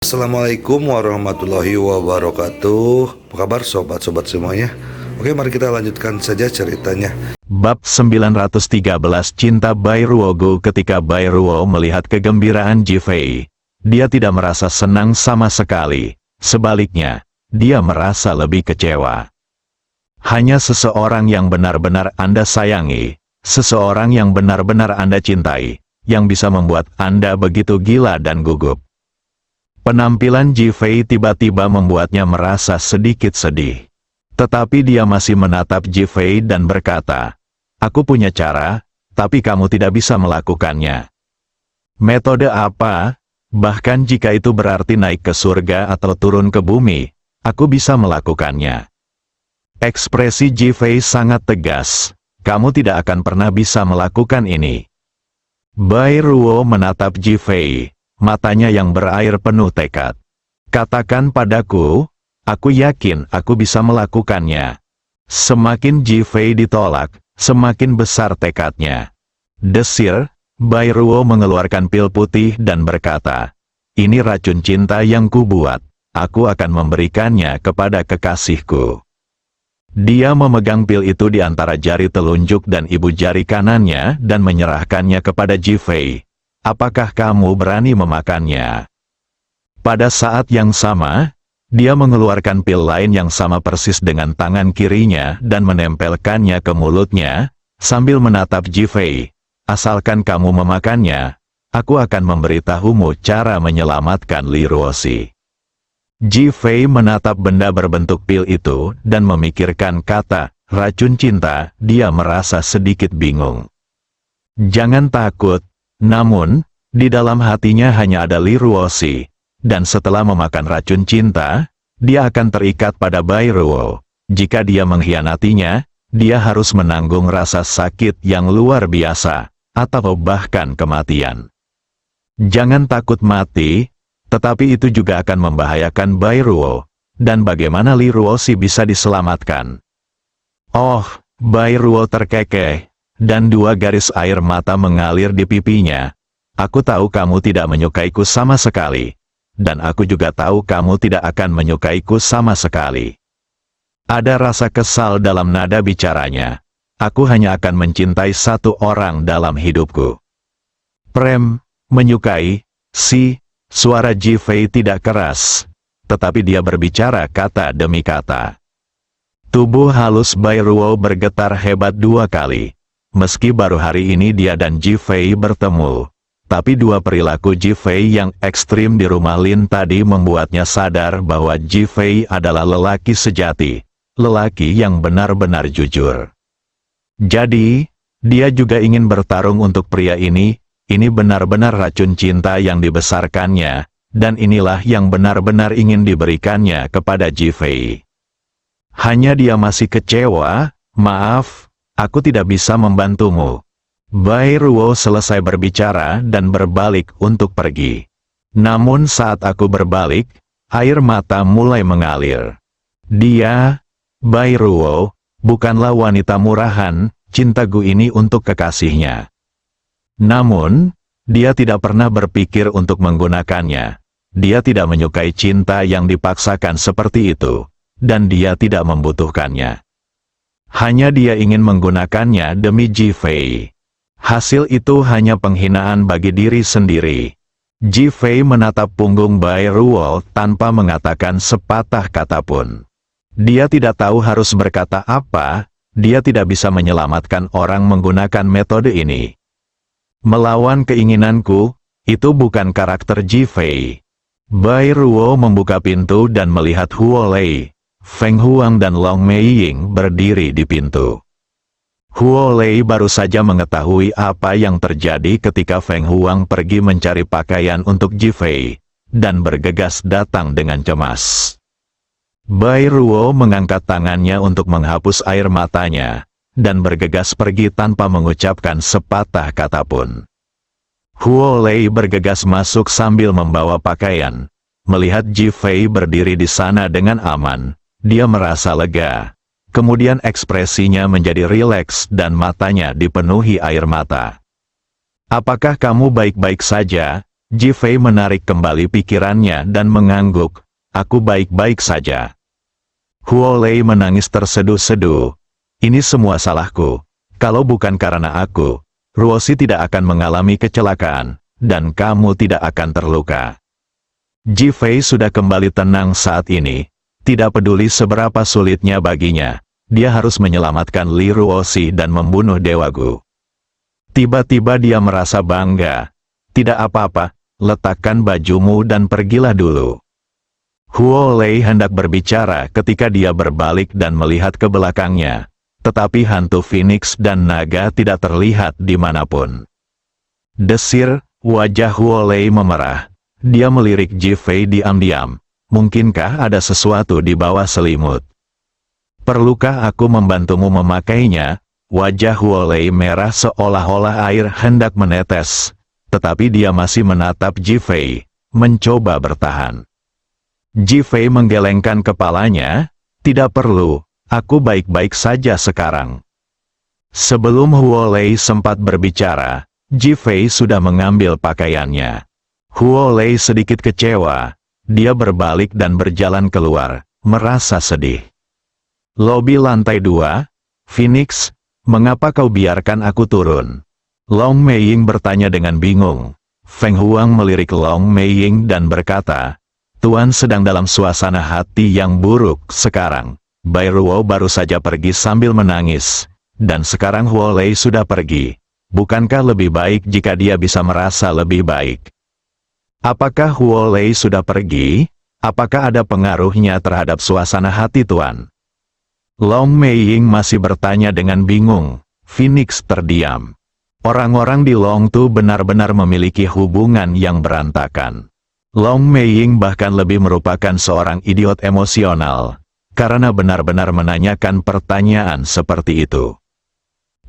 Assalamualaikum warahmatullahi wabarakatuh. Apa kabar sobat-sobat semuanya? Oke, mari kita lanjutkan saja ceritanya. Bab 913 Cinta Bai Ruogo. Ketika Bai Ruo melihat kegembiraan Ji Fei, dia tidak merasa senang sama sekali. Sebaliknya, dia merasa lebih kecewa. Hanya seseorang yang benar-benar Anda sayangi, seseorang yang benar-benar Anda cintai, yang bisa membuat Anda begitu gila dan gugup. Penampilan Ji Fei tiba-tiba membuatnya merasa sedikit sedih. Tetapi dia masih menatap Ji Fei dan berkata, "Aku punya cara, tapi kamu tidak bisa melakukannya." Metode apa? Bahkan jika itu berarti naik ke surga atau turun ke bumi, aku bisa melakukannya. Ekspresi Ji Fei sangat tegas. Kamu tidak akan pernah bisa melakukan ini. Bai Ruo menatap Ji Fei, matanya yang berair penuh tekad. "Katakan padaku, aku yakin aku bisa melakukannya." Semakin Ji Fei ditolak, semakin besar tekadnya. Desir, Bai Ruo mengeluarkan pil putih dan berkata, "Ini racun cinta yang kubuat, aku akan memberikannya kepada kekasihku." Dia memegang pil itu di antara jari telunjuk dan ibu jari kanannya dan menyerahkannya kepada Ji Fei. "Apakah kamu berani memakannya?" Pada saat yang sama, dia mengeluarkan pil lain yang sama persis dengan tangan kirinya dan menempelkannya ke mulutnya, sambil menatap Ji Fei. "Asalkan kamu memakannya, aku akan memberitahumu cara menyelamatkan Li Ruoxi." Ji Fei menatap benda berbentuk pil itu dan memikirkan kata racun cinta. Dia merasa sedikit bingung. Jangan takut. Namun, di dalam hatinya hanya ada Li Ruoxi, dan setelah memakan racun cinta, dia akan terikat pada Bai Ruo. Jika dia mengkhianatinya, dia harus menanggung rasa sakit yang luar biasa, atau bahkan kematian. Jangan takut mati, tetapi itu juga akan membahayakan Bai Ruo, dan bagaimana Li Ruoxi bisa diselamatkan? Oh, Bai Ruo terkekeh, dan dua garis air mata mengalir di pipinya. "Aku tahu kamu tidak menyukaiku sama sekali, dan aku juga tahu kamu tidak akan menyukaiku sama sekali." Ada rasa kesal dalam nada bicaranya. "Aku hanya akan mencintai satu orang dalam hidupku." Prem, menyukai, suara Ji Fei tidak keras, tetapi dia berbicara kata demi kata. Tubuh halus Bai Ruo bergetar hebat dua kali. Meski baru hari ini dia dan Ji Fei bertemu, tapi dua perilaku Ji Fei yang ekstrim di rumah Lin tadi membuatnya sadar bahwa Ji Fei adalah lelaki sejati, lelaki yang benar-benar jujur. Jadi, dia juga ingin bertarung untuk pria ini benar-benar racun cinta yang dibesarkannya, dan inilah yang benar-benar ingin diberikannya kepada Ji Fei. Hanya dia masih kecewa. "Maaf, aku tidak bisa membantumu." Bai Ruo selesai berbicara dan berbalik untuk pergi. Namun saat aku berbalik, air mata mulai mengalir. Dia, Bai Ruo, bukanlah wanita murahan, cintaku ini untuk kekasihnya. Namun, dia tidak pernah berpikir untuk menggunakannya. Dia tidak menyukai cinta yang dipaksakan seperti itu, dan dia tidak membutuhkannya. Hanya dia ingin menggunakannya demi Ji Fei. Hasil itu hanya penghinaan bagi diri sendiri. Ji Fei menatap punggung Bai Ruo tanpa mengatakan sepatah kata pun. Dia tidak tahu harus berkata apa. Dia tidak bisa menyelamatkan orang menggunakan metode ini. Melawan keinginanku, itu bukan karakter Ji Fei. Bai Ruo membuka pintu dan melihat Huo Lei, Feng Huang dan Long Meiying berdiri di pintu. Huo Lei baru saja mengetahui apa yang terjadi ketika Feng Huang pergi mencari pakaian untuk Ji Fei, dan bergegas datang dengan cemas. Bai Ruo mengangkat tangannya untuk menghapus air matanya, dan bergegas pergi tanpa mengucapkan sepatah kata pun. Huo Lei bergegas masuk sambil membawa pakaian. Melihat Ji Fei berdiri di sana dengan aman, dia merasa lega. Kemudian ekspresinya menjadi rileks dan matanya dipenuhi air mata. "Apakah kamu baik-baik saja?" Jifei menarik kembali pikirannya dan mengangguk, aku baik-baik saja. Huo Lei menangis terseduh-seduh. Ini semua salahku. Kalau bukan karena aku, Ruosi tidak akan mengalami kecelakaan, dan kamu tidak akan terluka. Jifei sudah kembali tenang saat ini. Tidak peduli seberapa sulitnya baginya, dia harus menyelamatkan Li Ruosi dan membunuh Dewa Gu. Tiba-tiba dia merasa bangga. Tidak apa-apa, letakkan bajumu dan pergilah dulu. Huo Lei hendak berbicara ketika dia berbalik dan melihat ke belakangnya. Tetapi hantu Phoenix dan naga tidak terlihat dimanapun. Desir, wajah Huo Lei memerah. Dia melirik Jifei diam-diam. Mungkinkah ada sesuatu di bawah selimut? Perlukah aku membantumu memakainya? Wajah Huo Lei merah seolah-olah air hendak menetes. Tetapi dia masih menatap Jifei, mencoba bertahan. Jifei menggelengkan kepalanya. Tidak perlu. Aku baik-baik saja sekarang. Sebelum Huo Lei sempat berbicara, Jifei sudah mengambil pakaiannya. Huo Lei sedikit kecewa. Dia berbalik dan berjalan keluar, merasa sedih. Lobi lantai 2, Phoenix, mengapa kau biarkan aku turun? Long Meiying bertanya dengan bingung. Feng Huang melirik Long Meiying dan berkata, Tuan sedang dalam suasana hati yang buruk sekarang. Bai Ruo baru saja pergi sambil menangis, dan sekarang Huo Lei sudah pergi. Bukankah lebih baik jika dia bisa merasa lebih baik? Apakah Huo Lei sudah pergi? Apakah ada pengaruhnya terhadap suasana hati Tuan? Long Meiying masih bertanya dengan bingung. Phoenix terdiam. Orang-orang di Long Tu benar-benar memiliki hubungan yang berantakan. Long Meiying bahkan lebih merupakan seorang idiot emosional. Karena benar-benar menanyakan pertanyaan seperti itu.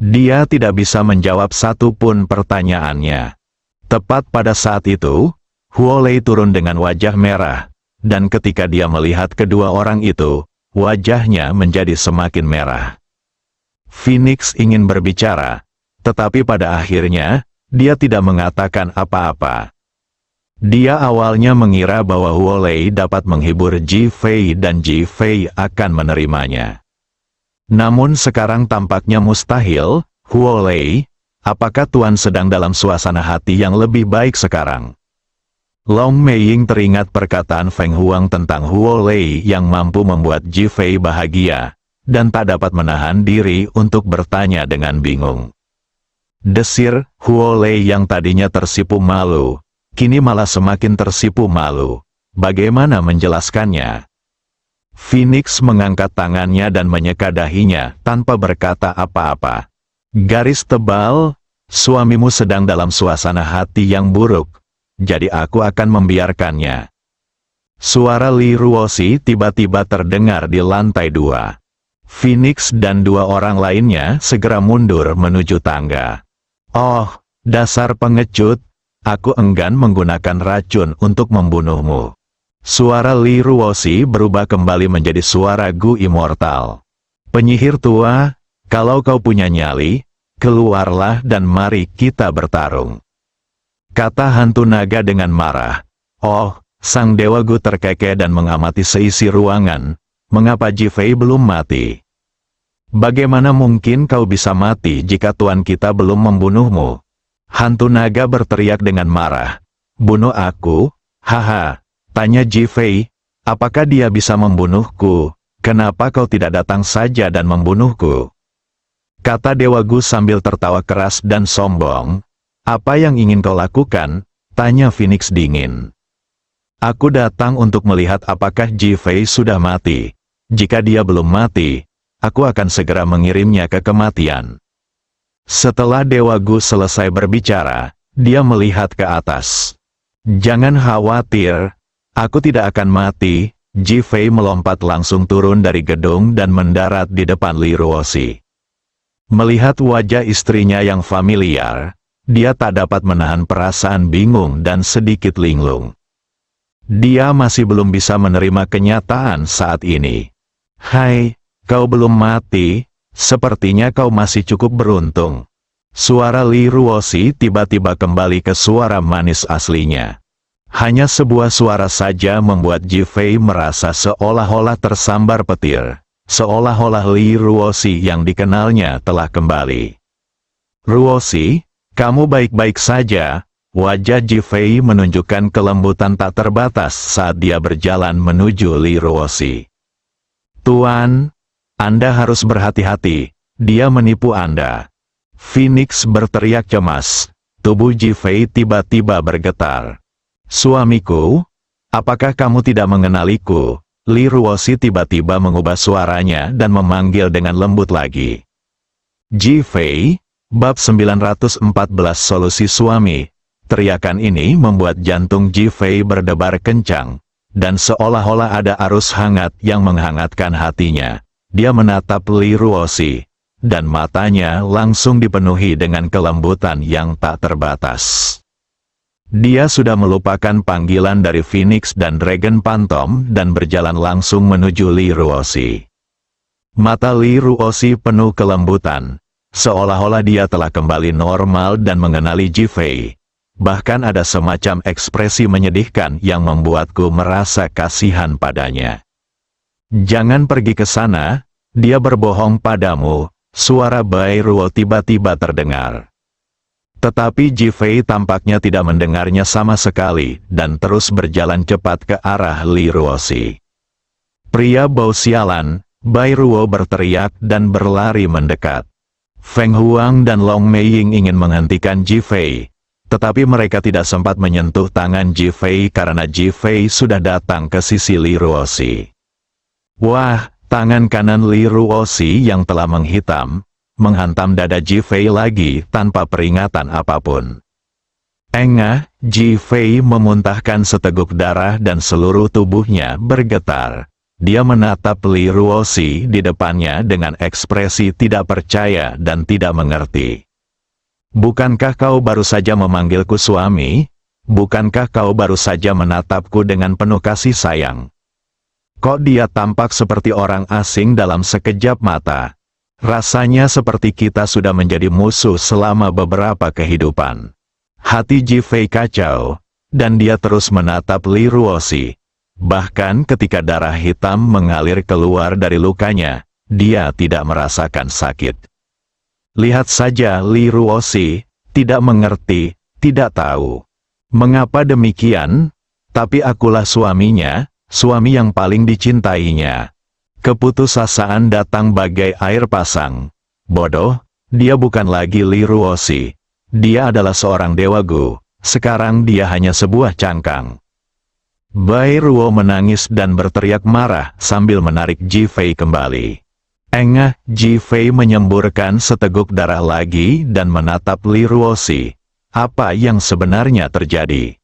Dia tidak bisa menjawab satu pun pertanyaannya. Tepat pada saat itu, Huo Lei turun dengan wajah merah, dan ketika dia melihat kedua orang itu, wajahnya menjadi semakin merah. Phoenix ingin berbicara, tetapi pada akhirnya, dia tidak mengatakan apa-apa. Dia awalnya mengira bahwa Huo Lei dapat menghibur Jifei dan Jifei akan menerimanya. Namun sekarang tampaknya mustahil. Huo Lei, apakah Tuan sedang dalam suasana hati yang lebih baik sekarang? Long Meiying teringat perkataan Feng Huang tentang Huo Lei yang mampu membuat Jifei bahagia, dan tak dapat menahan diri untuk bertanya dengan bingung. Desir, Huo Lei yang tadinya tersipu malu, kini malah semakin tersipu malu. Bagaimana menjelaskannya? Phoenix mengangkat tangannya dan menyeka dahinya tanpa berkata apa-apa. Garis tebal, suamimu sedang dalam suasana hati yang buruk, jadi aku akan membiarkannya. Suara Li Ruosi tiba-tiba terdengar di lantai 2. Phoenix dan dua orang lainnya segera mundur menuju tangga. Oh, dasar pengecut. Aku enggan menggunakan racun untuk membunuhmu. Suara Li Ruosi berubah kembali menjadi suara Gu Immortal. Penyihir tua, kalau kau punya nyali, keluarlah dan mari kita bertarung. Kata hantu naga dengan marah. Oh, sang Dewa Gu terkekeh dan mengamati seisi ruangan. Mengapa Jifei belum mati? Bagaimana mungkin kau bisa mati jika tuan kita belum membunuhmu? Hantu naga berteriak dengan marah. Bunuh aku? Haha, tanya Jifei. Apakah dia bisa membunuhku? Kenapa kau tidak datang saja dan membunuhku? Kata Dewa Gu sambil tertawa keras dan sombong. Apa yang ingin kau lakukan? Tanya Phoenix dingin. Aku datang untuk melihat apakah Jifei sudah mati. Jika dia belum mati, aku akan segera mengirimnya ke kematian. Setelah Dewa Gu selesai berbicara, dia melihat ke atas. Jangan khawatir, aku tidak akan mati. Jifei melompat langsung turun dari gedung dan mendarat di depan Li Ruosi. Melihat wajah istrinya yang familiar, dia tak dapat menahan perasaan bingung dan sedikit linglung. Dia masih belum bisa menerima kenyataan saat ini. Hai, kau belum mati. Sepertinya kau masih cukup beruntung. Suara Li Ruosi tiba-tiba kembali ke suara manis aslinya. Hanya sebuah suara saja membuat Ji Fei merasa seolah-olah tersambar petir. Seolah-olah Li Ruosi yang dikenalnya telah kembali. Ruosi, kamu baik-baik saja? Wajah Ji Fei menunjukkan kelembutan tak terbatas saat dia berjalan menuju Li Ruosi. Tuan, Anda harus berhati-hati, dia menipu Anda. Phoenix berteriak cemas. Tubuh Ji Fei tiba-tiba bergetar. Suamiku, apakah kamu tidak mengenaliku? Li Ruosi tiba-tiba mengubah suaranya dan memanggil dengan lembut lagi. Ji Fei, bab 914 solusi suami. Teriakan ini membuat jantung Ji Fei berdebar kencang, dan seolah-olah ada arus hangat yang menghangatkan hatinya. Dia menatap Li Ruosi, dan matanya langsung dipenuhi dengan kelembutan yang tak terbatas. Dia sudah melupakan panggilan dari Phoenix dan Dragon Phantom dan berjalan langsung menuju Li Ruosi. Mata Li Ruosi penuh kelembutan, seolah-olah dia telah kembali normal dan mengenali Ji Fei. Bahkan ada semacam ekspresi menyedihkan yang membuatku merasa kasihan padanya. Jangan pergi ke sana, dia berbohong padamu, suara Bai Ruo tiba-tiba terdengar. Tetapi Ji Fei tampaknya tidak mendengarnya sama sekali, dan terus berjalan cepat ke arah Li Ruosi. Pria bau sialan, Bai Ruo berteriak dan berlari mendekat. Feng Huang dan Long Meiying ingin menghentikan Ji Fei, tetapi mereka tidak sempat menyentuh tangan Ji Fei karena Ji Fei sudah datang ke sisi Li Ruosi. Wah, tangan kanan Li Ruosi yang telah menghitam, menghantam dada Ji Fei lagi tanpa peringatan apapun. Engah, Ji Fei memuntahkan seteguk darah dan seluruh tubuhnya bergetar. Dia menatap Li Ruosi di depannya dengan ekspresi tidak percaya dan tidak mengerti. Bukankah kau baru saja memanggilku suami? Bukankah kau baru saja menatapku dengan penuh kasih sayang? Kok dia tampak seperti orang asing dalam sekejap mata? Rasanya seperti kita sudah menjadi musuh selama beberapa kehidupan. Hati Ji Fei kacau, dan dia terus menatap Li Ruosi. Bahkan ketika darah hitam mengalir keluar dari lukanya, dia tidak merasakan sakit. Lihat saja Li Ruosi, tidak mengerti, tidak tahu. Mengapa demikian? Tapi akulah suaminya, suami yang paling dicintainya. Keputusasaan datang bagai air pasang. Bodoh, dia bukan lagi Li Ruosi. Dia adalah seorang dewa Gu. Sekarang dia hanya sebuah cangkang. Bai Ruo menangis dan berteriak marah sambil menarik Ji Fei kembali. Engah, Ji Fei menyemburkan seteguk darah lagi dan menatap Li Ruosi. Apa yang sebenarnya terjadi?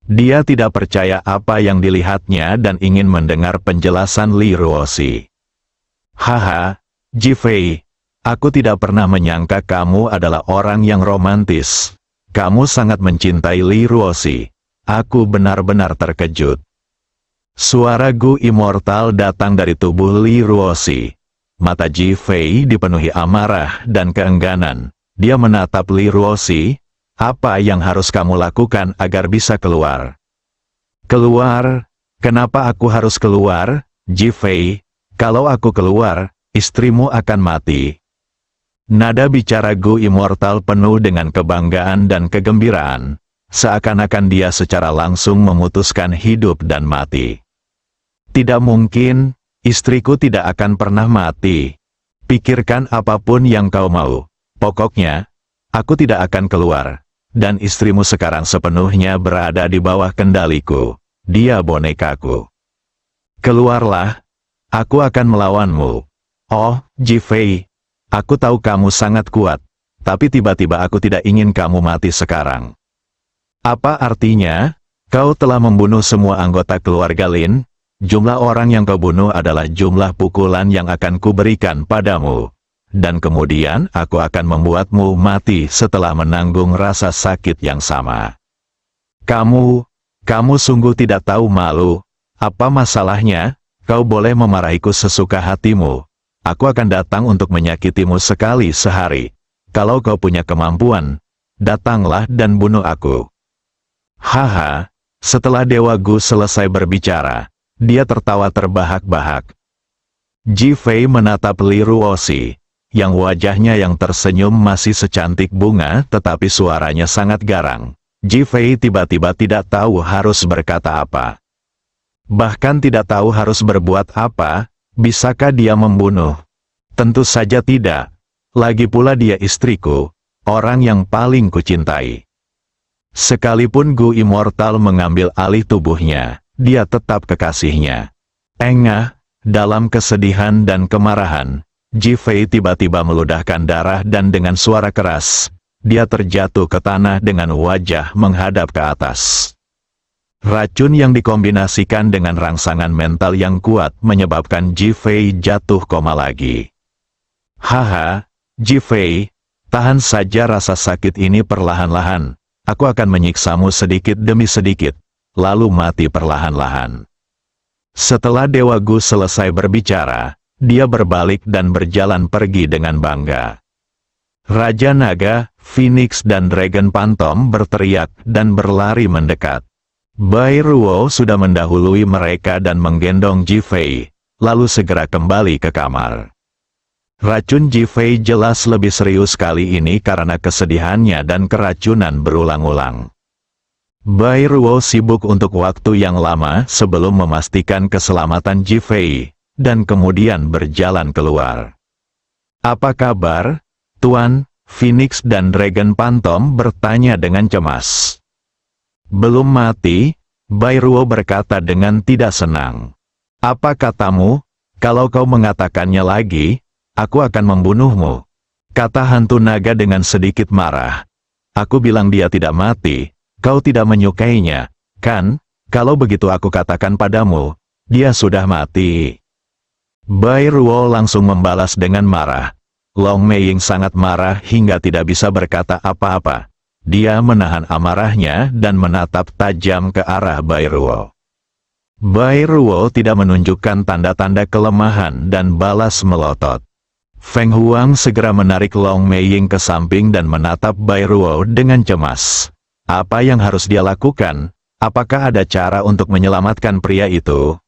Dia tidak percaya apa yang dilihatnya dan ingin mendengar penjelasan Li Ruosi. Haha, Ji Fei, aku tidak pernah menyangka kamu adalah orang yang romantis. Kamu sangat mencintai Li Ruosi. Aku benar-benar terkejut. Suara Gu Immortal datang dari tubuh Li Ruosi. Mata Ji Fei dipenuhi amarah dan keengganan. Dia menatap Li Ruosi. Apa yang harus kamu lakukan agar bisa keluar? Keluar? Kenapa aku harus keluar? Ji Fei, kalau aku keluar, istrimu akan mati. Nada bicara Gu Immortal penuh dengan kebanggaan dan kegembiraan, seakan-akan dia secara langsung memutuskan hidup dan mati. Tidak mungkin, istriku tidak akan pernah mati. Pikirkan apapun yang kau mau. Pokoknya, aku tidak akan keluar. Dan istrimu sekarang sepenuhnya berada di bawah kendaliku. Dia bonekaku. Keluarlah, aku akan melawanmu. Oh, Ji Fei, aku tahu kamu sangat kuat, tapi tiba-tiba aku tidak ingin kamu mati sekarang. Apa artinya? Kau telah membunuh semua anggota keluarga Lin? Jumlah orang yang kau bunuh adalah jumlah pukulan yang akan kuberikan padamu. Dan kemudian aku akan membuatmu mati setelah menanggung rasa sakit yang sama. Kamu sungguh tidak tahu malu. Apa masalahnya? Kau boleh memarahiku sesuka hatimu. Aku akan datang untuk menyakitimu sekali sehari. Kalau kau punya kemampuan, datanglah dan bunuh aku. Haha, setelah Dewa Gu selesai berbicara, dia tertawa terbahak-bahak. Ji Fei menatap Li Ruoxi, yang wajahnya yang tersenyum masih secantik bunga tetapi suaranya sangat garang. Ji Fei tiba-tiba tidak tahu harus berkata apa. Bahkan tidak tahu harus berbuat apa. Bisakah dia membunuh? Tentu saja tidak. Lagi pula dia istriku, orang yang paling kucintai. Sekalipun Gu Immortal mengambil alih tubuhnya, dia tetap kekasihnya. Engah, dalam kesedihan dan kemarahan, Ji Fei tiba-tiba meludahkan darah dan dengan suara keras, dia terjatuh ke tanah dengan wajah menghadap ke atas. Racun yang dikombinasikan dengan rangsangan mental yang kuat menyebabkan Ji Fei jatuh koma lagi. Haha, Ji Fei, tahan saja rasa sakit ini perlahan-lahan. Aku akan menyiksamu sedikit demi sedikit, lalu mati perlahan-lahan. Setelah Dewa Gu selesai berbicara, dia berbalik dan berjalan pergi dengan bangga. Raja Naga, Phoenix dan Dragon Phantom berteriak dan berlari mendekat. Bai Ruo sudah mendahului mereka dan menggendong Ji Fei, lalu segera kembali ke kamar. Racun Ji Fei jelas lebih serius kali ini karena kesedihannya dan keracunan berulang-ulang. Bai Ruo sibuk untuk waktu yang lama sebelum memastikan keselamatan Ji Fei, dan kemudian berjalan keluar. Apa kabar, Tuan? Phoenix dan Dragon Phantom bertanya dengan cemas. Belum mati, Bai Ruo berkata dengan tidak senang. Apa katamu? Kalau kau mengatakannya lagi, aku akan membunuhmu. Kata hantu naga dengan sedikit marah. Aku bilang dia tidak mati. Kau tidak menyukainya, kan? Kalau begitu aku katakan padamu, dia sudah mati. Bai Ruo langsung membalas dengan marah. Long Meiying sangat marah hingga tidak bisa berkata apa-apa. Dia menahan amarahnya dan menatap tajam ke arah Bai Ruo. Bai Ruo tidak menunjukkan tanda-tanda kelemahan dan balas melotot. Feng Huang segera menarik Long Meiying ke samping dan menatap Bai Ruo dengan cemas. Apa yang harus dia lakukan? Apakah ada cara untuk menyelamatkan pria itu?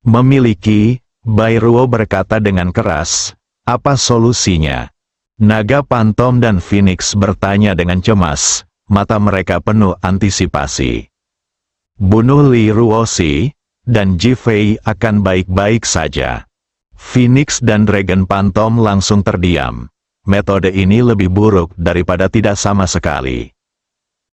Memiliki, Bai Ruo berkata dengan keras. Apa solusinya? Naga Phantom dan Phoenix bertanya dengan cemas, mata mereka penuh antisipasi. Bunuh Li Ruoxi, dan Ji Fei akan baik-baik saja. Phoenix dan Dragon Phantom langsung terdiam. Metode ini lebih buruk daripada tidak sama sekali.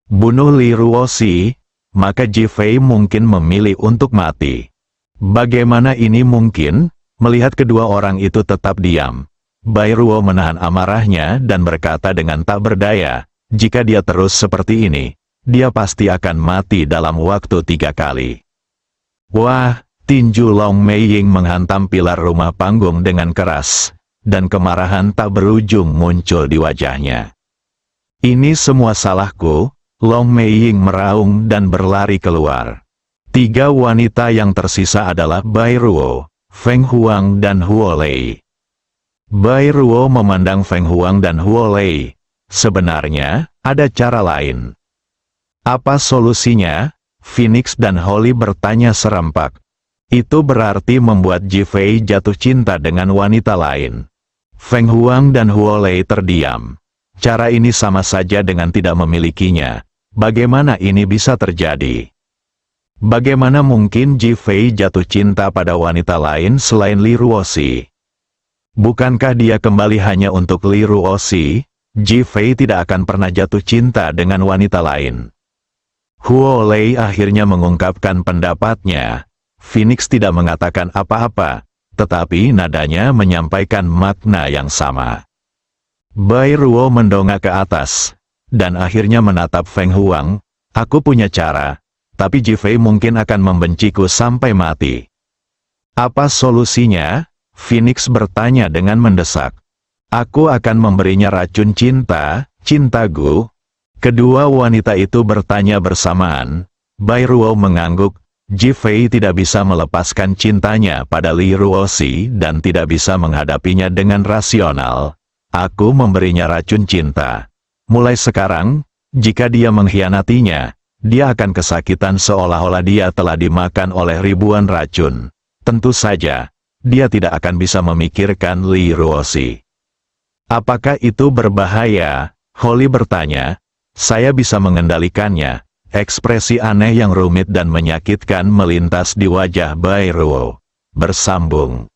Bunuh Li Ruoxi, maka Ji Fei mungkin memilih untuk mati. Bagaimana ini mungkin? Melihat kedua orang itu tetap diam, Bai Ruo menahan amarahnya dan berkata dengan tak berdaya, jika dia terus seperti ini, dia pasti akan mati dalam waktu 3 kali. Wah, tinju Long Meiying menghantam pilar rumah panggung dengan keras, dan kemarahan tak berujung muncul di wajahnya. Ini semua salahku. Long Meiying meraung dan berlari keluar. 3 wanita yang tersisa adalah Bai Ruo, Feng Huang dan Huo Lei. Bai Ruo memandang Feng Huang dan Huo Lei. Sebenarnya, ada cara lain. Apa solusinya? Phoenix dan Holly bertanya serempak. Itu berarti membuat Ji Fei jatuh cinta dengan wanita lain. Feng Huang dan Huo Lei terdiam. Cara ini sama saja dengan tidak memilikinya. Bagaimana ini bisa terjadi? Bagaimana mungkin Ji Fei jatuh cinta pada wanita lain selain Li Ruoxi? Bukankah dia kembali hanya untuk Li Ruoxi? Ji Fei tidak akan pernah jatuh cinta dengan wanita lain. Huo Lei akhirnya mengungkapkan pendapatnya. Phoenix tidak mengatakan apa-apa, tetapi nadanya menyampaikan makna yang sama. Bai Ruo mendongak ke atas, dan akhirnya menatap Feng Huang. Aku punya cara, tapi Ji Fei mungkin akan membenciku sampai mati. Apa solusinya? Phoenix bertanya dengan mendesak. Aku akan memberinya racun cinta, cintaku. Kedua wanita itu bertanya bersamaan. Bai Ruo mengangguk. Ji Fei tidak bisa melepaskan cintanya pada Li Ruoxi dan tidak bisa menghadapinya dengan rasional. Aku memberinya racun cinta. Mulai sekarang, jika dia mengkhianatinya, dia akan kesakitan seolah-olah dia telah dimakan oleh ribuan racun. Tentu saja, dia tidak akan bisa memikirkan Li Ruoxi. Apakah itu berbahaya? Holly bertanya. Saya bisa mengendalikannya. Ekspresi aneh yang rumit dan menyakitkan melintas di wajah Bai Ruo. Bersambung.